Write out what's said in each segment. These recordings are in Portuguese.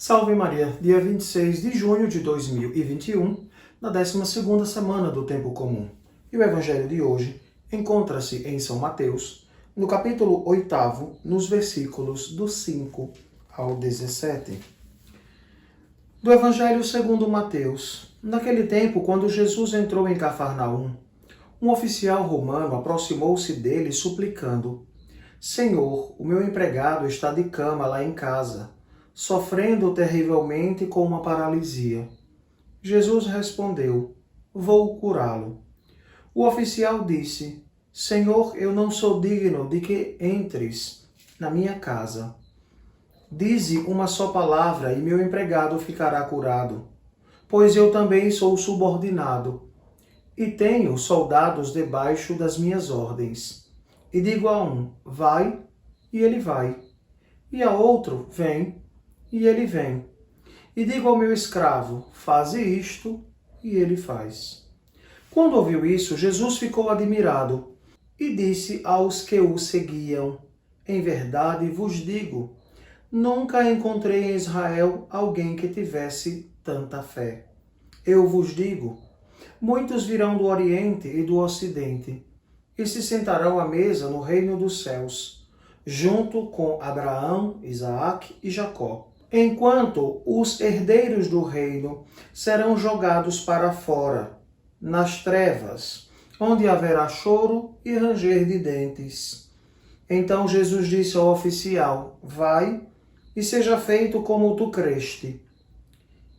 Salve Maria, dia 26 de junho de 2021, na 12ª semana do Tempo Comum. E o Evangelho de hoje encontra-se em São Mateus, no capítulo 8º, nos versículos do 5 ao 17. Do Evangelho segundo Mateus. Naquele tempo, quando Jesus entrou em Cafarnaum, um oficial romano aproximou-se dele suplicando: Senhor, o meu empregado está de cama lá em casa, sofrendo terrivelmente com uma paralisia. Jesus respondeu: Vou curá-lo. O oficial disse: Senhor, eu não sou digno de que entres na minha casa. Dize uma só palavra e meu empregado ficará curado, pois eu também sou subordinado e tenho soldados debaixo das minhas ordens. E digo a um: vai, e ele vai. E a outro: vem, e ele vem. E digo ao meu escravo: faze isto, e ele faz. Quando ouviu isso, Jesus ficou admirado e disse aos que o seguiam: em verdade vos digo, nunca encontrei em Israel alguém que tivesse tanta fé. Eu vos digo, muitos virão do Oriente e do Ocidente e se sentarão à mesa no reino dos céus, junto com Abraão, Isaque e Jacó, enquanto os herdeiros do reino serão jogados para fora, nas trevas, onde haverá choro e ranger de dentes. Então Jesus disse ao oficial: vai e seja feito como tu creste.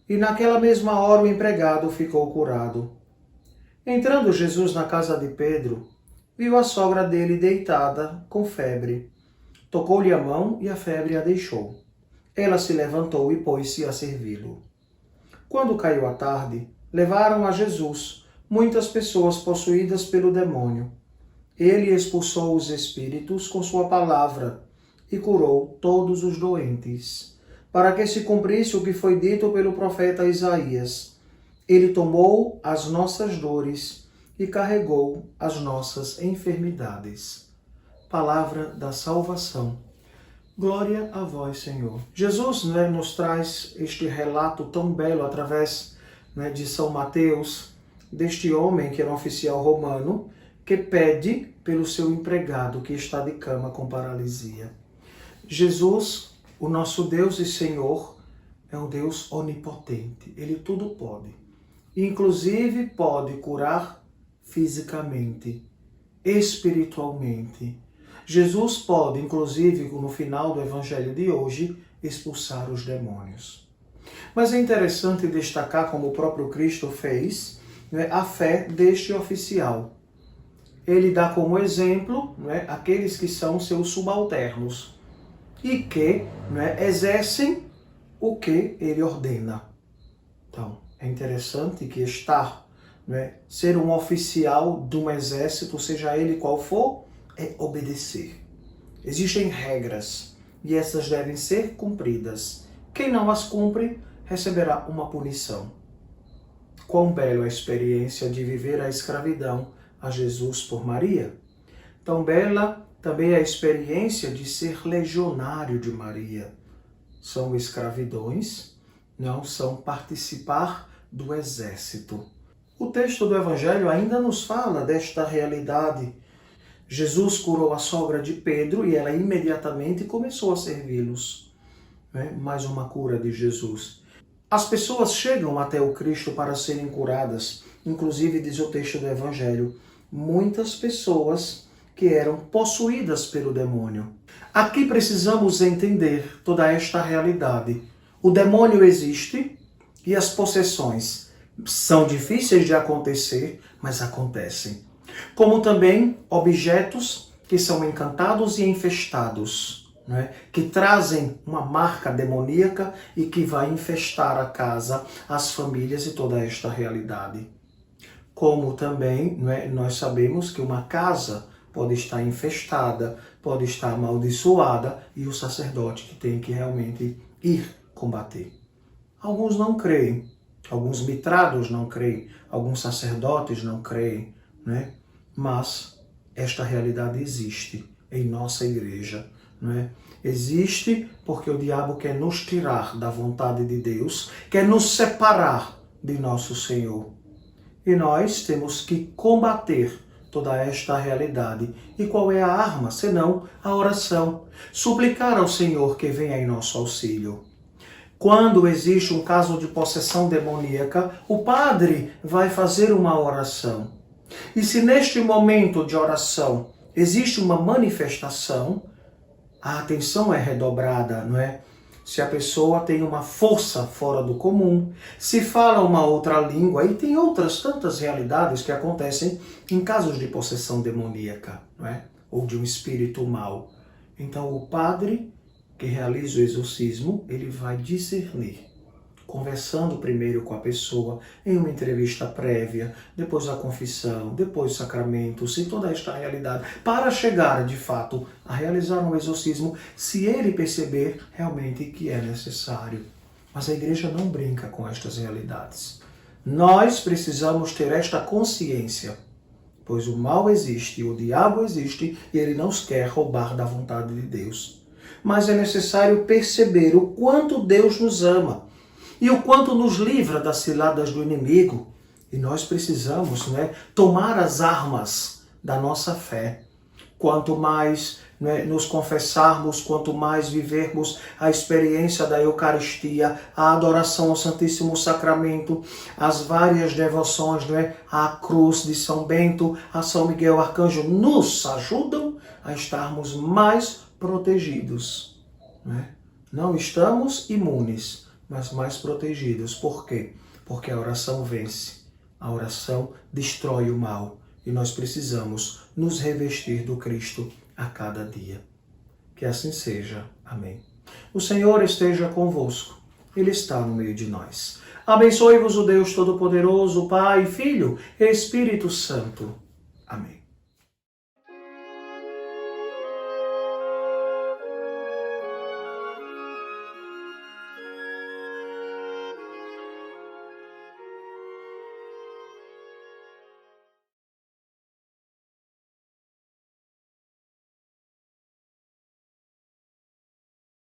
E naquela mesma hora o empregado ficou curado. Entrando Jesus na casa de Pedro, viu a sogra dele deitada, com febre. Tocou-lhe a mão e a febre a deixou. Ela se levantou e pôs-se a servi-lo. Quando caiu a tarde, levaram a Jesus muitas pessoas possuídas pelo demônio. Ele expulsou os espíritos com sua palavra e curou todos os doentes, para que se cumprisse o que foi dito pelo profeta Isaías. Ele tomou as nossas dores e carregou as nossas enfermidades. Palavra da salvação. Glória a vós, Senhor. Jesus nos traz este relato tão belo através de São Mateus, deste homem que era um oficial romano, que pede pelo seu empregado que está de cama com paralisia. Jesus, o nosso Deus e Senhor, é um Deus onipotente. Ele tudo pode. Inclusive pode curar fisicamente, espiritualmente. Jesus pode, inclusive, no final do Evangelho de hoje, expulsar os demônios. Mas é interessante destacar, como o próprio Cristo fez, a fé deste oficial. Ele dá como exemplo aqueles que são seus subalternos e que exercem o que ele ordena. Então, é interessante que ser um oficial de um exército, seja ele qual for, é obedecer. Existem regras e essas devem ser cumpridas. Quem não as cumpre receberá uma punição. Quão bela a experiência de viver a escravidão a Jesus por Maria. Tão bela também a experiência de ser legionário de Maria. São escravidões, não são participar do exército. O texto do Evangelho ainda nos fala desta realidade. Jesus curou a sogra de Pedro e ela imediatamente começou a servi-los. Mais uma cura de Jesus. As pessoas chegam até o Cristo para serem curadas. Inclusive, diz o texto do Evangelho, muitas pessoas que eram possuídas pelo demônio. Aqui precisamos entender toda esta realidade. O demônio existe e as possessões são difíceis de acontecer, mas acontecem. Como também objetos que são encantados e infestados, que trazem uma marca demoníaca e que vai infestar a casa, as famílias e toda esta realidade. Como também nós sabemos que uma casa pode estar infestada, pode estar amaldiçoada e o sacerdote que tem que realmente ir combater. Alguns não creem, alguns mitrados não creem, alguns sacerdotes não creem, mas esta realidade existe em nossa igreja, não é? Existe porque o diabo quer nos tirar da vontade de Deus, quer nos separar de nosso Senhor. E nós temos que combater toda esta realidade. E qual é a arma, senão a oração? Suplicar ao Senhor que venha em nosso auxílio. Quando existe um caso de possessão demoníaca, o padre vai fazer uma oração. E se neste momento de oração existe uma manifestação, a atenção é redobrada, não é? Se a pessoa tem uma força fora do comum, se fala uma outra língua, e tem outras tantas realidades que acontecem em casos de possessão demoníaca, não é? Ou de um espírito mau. Então o padre que realiza o exorcismo, ele vai discernir, conversando primeiro com a pessoa, em uma entrevista prévia, depois a confissão, depois o sacramento, se toda esta realidade, para chegar, de fato, a realizar um exorcismo, se ele perceber realmente que é necessário. Mas a igreja não brinca com estas realidades. Nós precisamos ter esta consciência, pois o mal existe, o diabo existe, e ele não quer roubar da vontade de Deus. Mas é necessário perceber o quanto Deus nos ama e o quanto nos livra das ciladas do inimigo. E nós precisamos, tomar as armas da nossa fé. Quanto mais nos confessarmos, quanto mais vivermos a experiência da Eucaristia, a adoração ao Santíssimo Sacramento, as várias devoções, à cruz de São Bento, a São Miguel Arcanjo, nos ajudam a estarmos mais protegidos. Não estamos imunes, mas mais protegidos. Por quê? Porque a oração vence. A oração destrói o mal. E nós precisamos nos revestir do Cristo a cada dia. Que assim seja. Amém. O Senhor esteja convosco. Ele está no meio de nós. Abençoe-vos o Deus Todo-Poderoso, Pai, Filho e Espírito Santo. Amém.